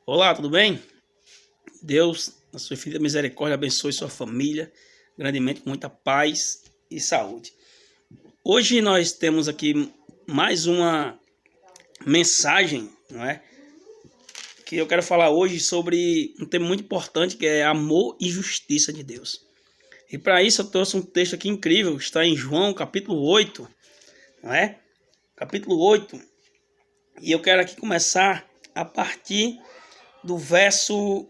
Olá, tudo bem? Deus, na sua infinita misericórdia, abençoe sua família grandemente com muita paz e saúde. Hoje nós temos aqui mais uma mensagem, não é? Que eu quero falar hoje sobre um tema muito importante que é amor e justiça de Deus. E para isso eu trouxe um texto aqui incrível, que está em João, capítulo 8, não é? Capítulo 8. E eu quero aqui começar a partir do verso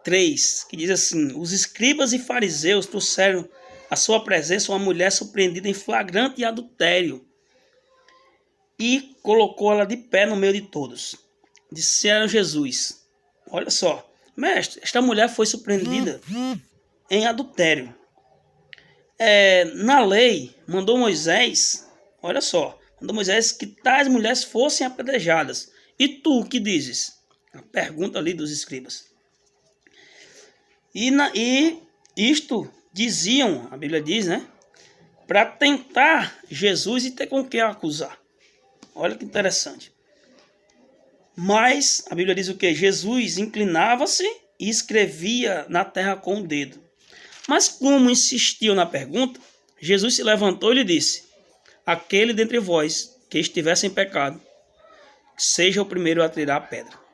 3, que diz assim: os escribas e fariseus trouxeram à sua presença uma mulher surpreendida em flagrante adultério e colocou ela de pé no meio de todos. Disseram a Jesus: olha só, mestre, esta mulher foi surpreendida em adultério. Na lei, mandou Moisés, olha só, mandou Moisés que tais mulheres fossem apedrejadas. E tu, o que dizes? A pergunta ali dos escribas. E isto diziam, a Bíblia diz, né? Para tentar Jesus e ter com que acusar. Olha que interessante. Mas a Bíblia diz o quê? Jesus inclinava-se e escrevia na terra com o dedo. Mas como insistiu na pergunta, Jesus se levantou e lhe disse: aquele dentre vós que estivesse em pecado, seja o primeiro a tirar a pedra.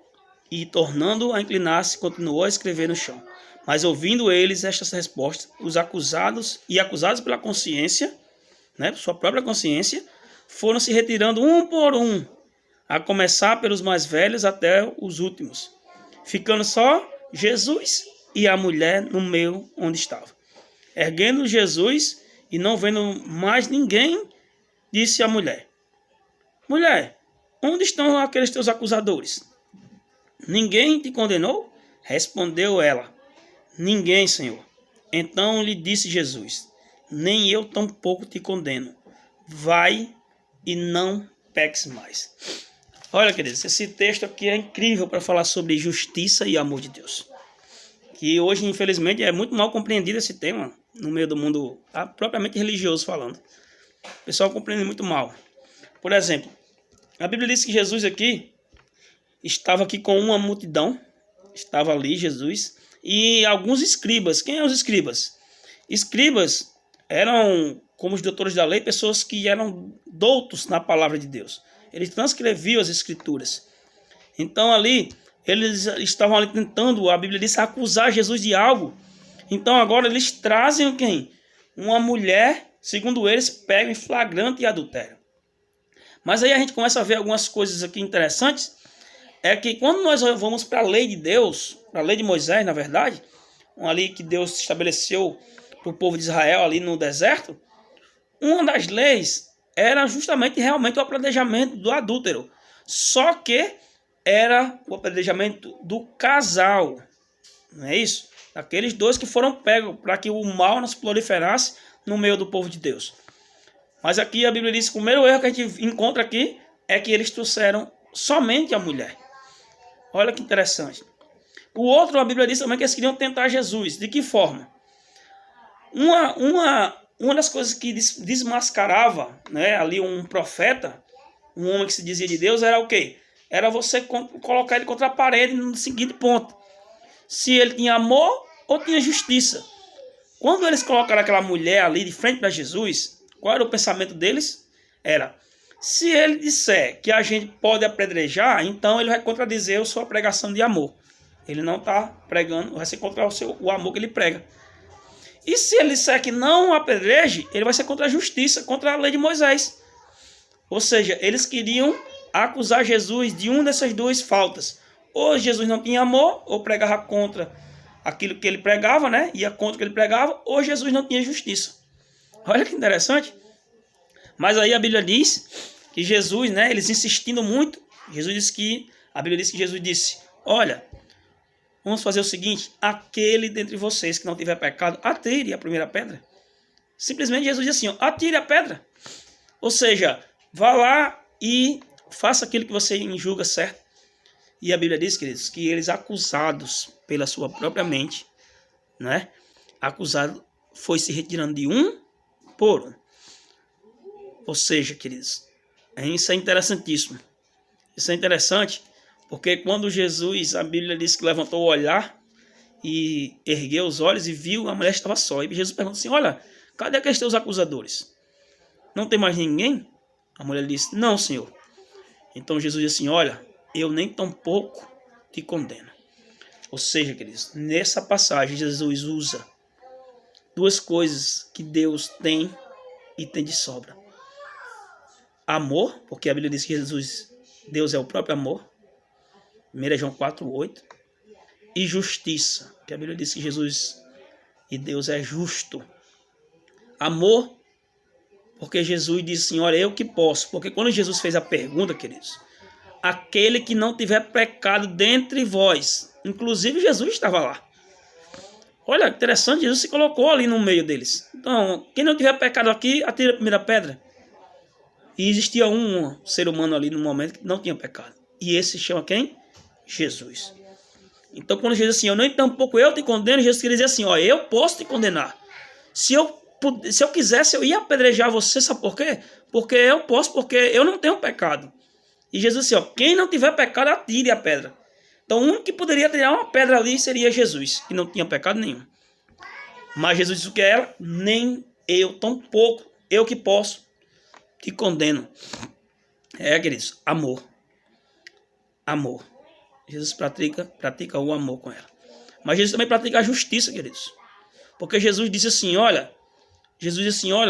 E tornando a inclinar-se, continuou a escrever no chão. Mas ouvindo eles estas respostas, os acusados e acusados pela consciência, né, sua própria consciência, foram se retirando um por um, a começar pelos mais velhos até os últimos, ficando só Jesus e a mulher no meio onde estava. Erguendo Jesus e não vendo mais ninguém, disse à mulher: mulher, onde estão aqueles teus acusadores? Ninguém te condenou? Respondeu ela: ninguém, Senhor. Então lhe disse Jesus: nem eu tampouco te condeno. Vai e não peques mais. Olha, queridos, esse texto aqui é incrível para falar sobre justiça e amor de Deus. Que hoje, infelizmente, é muito mal compreendido esse tema no meio do mundo, propriamente religioso falando. O pessoal compreende muito mal. Por exemplo, a Bíblia diz que Jesus aqui estava aqui com uma multidão, estava ali Jesus, e alguns escribas. Quem são os escribas? Escribas eram, como os doutores da lei, pessoas que eram doutos na palavra de Deus. Eles transcreviam as escrituras. Então ali, eles estavam ali tentando, a Bíblia diz, acusar Jesus de algo. Então agora eles trazem quem? Uma mulher, segundo eles, pega em flagrante adultério. Mas aí a gente começa a ver algumas coisas aqui interessantes. É que quando nós vamos para a lei de Deus, para a lei de Moisés, na verdade, uma lei que Deus estabeleceu para o povo de Israel ali no deserto, uma das leis era justamente realmente o apedrejamento do adúltero. Só que era o apedrejamento do casal, não é isso? Aqueles dois que foram pegos para que o mal não se proliferasse no meio do povo de Deus. Mas aqui a Bíblia diz que o primeiro erro que a gente encontra aqui é que eles trouxeram somente a mulher. Olha que interessante. O outro, a Bíblia diz também que eles queriam tentar Jesus. De que forma? Uma das coisas que desmascarava, né, ali um profeta, um homem que se dizia de Deus, era o quê? Era você colocar ele contra a parede no seguinte ponto: se ele tinha amor ou tinha justiça. Quando eles colocaram aquela mulher ali de frente para Jesus, qual era o pensamento deles? Era: se ele disser que a gente pode apedrejar, então ele vai contradizer a sua pregação de amor. Ele não está pregando, vai ser contra o amor que ele prega. E se ele disser que não apedreje, ele vai ser contra a justiça, contra a lei de Moisés. Ou seja, eles queriam acusar Jesus de uma dessas duas faltas. Ou Jesus não tinha amor, ou pregava contra aquilo que ele pregava, né? Ia contra o que ele pregava, ou Jesus não tinha justiça. Olha que interessante. Mas aí a Bíblia diz que Jesus, né, eles insistindo muito, a Bíblia diz que Jesus disse: olha, vamos fazer o seguinte: aquele dentre vocês que não tiver pecado, atire a primeira pedra. Simplesmente Jesus disse assim: atire a pedra. Ou seja, vá lá e faça aquilo que você julga certo. E a Bíblia diz, queridos, que eles acusados pela sua própria mente, né, acusado, foi se retirando de um por um. Ou seja, queridos, isso é interessantíssimo. Isso é interessante Porque quando Jesus, a Bíblia diz que levantou o olhar e ergueu os olhos e viu, a mulher estava só. E Jesus perguntou assim, olha, cadê aqueles teus acusadores? Não tem mais ninguém? A mulher disse, não, Senhor. Então Jesus disse assim, olha, eu nem tampouco te condeno. Ou seja, queridos, nessa passagem Jesus usa duas coisas que Deus tem e tem de sobra. Amor, porque a Bíblia diz que Deus é o próprio amor. 1 João 4:8. E justiça, que a Bíblia diz que Jesus e Deus é justo. Amor, porque Jesus disse assim, olha, eu que posso. Porque quando Jesus fez a pergunta, queridos, aquele que não tiver pecado dentre vós, inclusive Jesus estava lá. Olha, interessante, Jesus se colocou ali no meio deles. Então, quem não tiver pecado aqui, atira a primeira pedra. E existia um ser humano ali no momento que não tinha pecado. E esse se chama quem? Jesus. Então, quando Jesus disse assim, eu nem tampouco eu te condeno, Jesus queria dizer assim, ó, eu posso te condenar. Se eu quisesse, eu ia apedrejar você, sabe por quê? Porque eu posso, porque eu não tenho pecado. E Jesus disse, ó, quem não tiver pecado, atire a pedra. Então, o único que poderia tirar uma pedra ali seria Jesus, que não tinha pecado nenhum. Mas Jesus disse o que era? Nem eu, tampouco, eu que posso, te condeno. Queridos, amor. Amor. Jesus pratica o amor com ela. Mas Jesus também pratica a justiça, queridos. Porque Jesus disse assim, olha,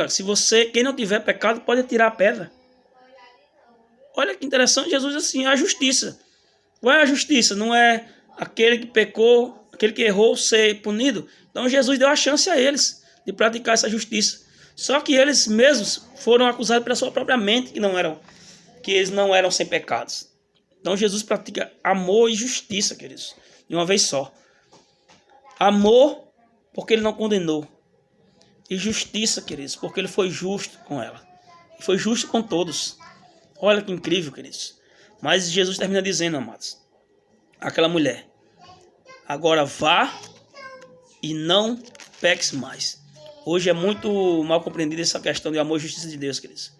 se quem não tiver pecado, pode tirar a pedra. Olha que interessante, Jesus disse assim, a justiça. Qual é a justiça? Não é aquele que pecou, aquele que errou ser punido. Então Jesus deu a chance a eles de praticar essa justiça. Só que eles mesmos foram acusados pela sua própria mente que eles não eram sem pecados. Então Jesus pratica amor e justiça, queridos, de uma vez só. Amor, porque ele não condenou. E justiça, queridos, porque ele foi justo com ela. E foi justo com todos. Olha que incrível, queridos. Mas Jesus termina dizendo, amados, aquela mulher, agora vá e não peques mais. Hoje é muito mal compreendida essa questão de amor e justiça de Deus, queridos.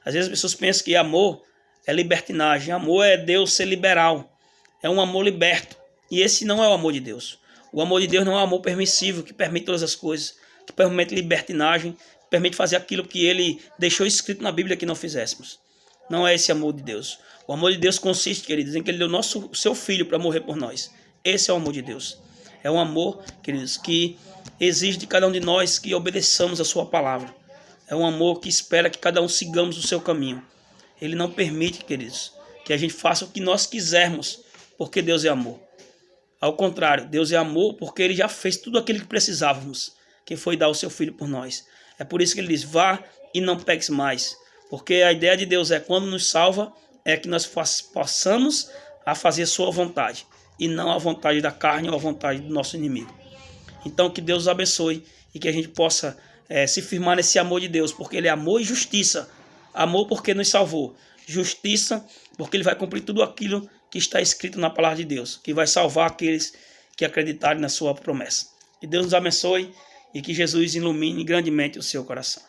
Às vezes as pessoas pensam que amor é libertinagem, amor é Deus ser liberal, é um amor liberto. E esse não é o amor de Deus. O amor de Deus não é um amor permissivo, que permite todas as coisas, que permite libertinagem, que permite fazer aquilo que ele deixou escrito na Bíblia que não fizéssemos. Não é esse amor de Deus. O amor de Deus consiste, queridos, em que ele deu o seu filho para morrer por nós. Esse é o amor de Deus. É um amor, queridos, que exige de cada um de nós que obedeçamos a sua palavra. É um amor que espera que cada um sigamos o seu caminho. Ele não permite, queridos, que a gente faça o que nós quisermos, porque Deus é amor. Ao contrário, Deus é amor porque ele já fez tudo aquilo que precisávamos, que foi dar o seu filho por nós. É por isso que ele diz, vá e não peques mais. Porque a ideia de Deus é, quando nos salva, é que nós possamos a fazer a sua vontade, e não a vontade da carne ou a vontade do nosso inimigo. Então que Deus nos abençoe e que a gente possa se firmar nesse amor de Deus, porque ele é amor e justiça. Amor porque nos salvou, justiça porque ele vai cumprir tudo aquilo que está escrito na palavra de Deus, que vai salvar aqueles que acreditarem na sua promessa. Que Deus nos abençoe e que Jesus ilumine grandemente o seu coração.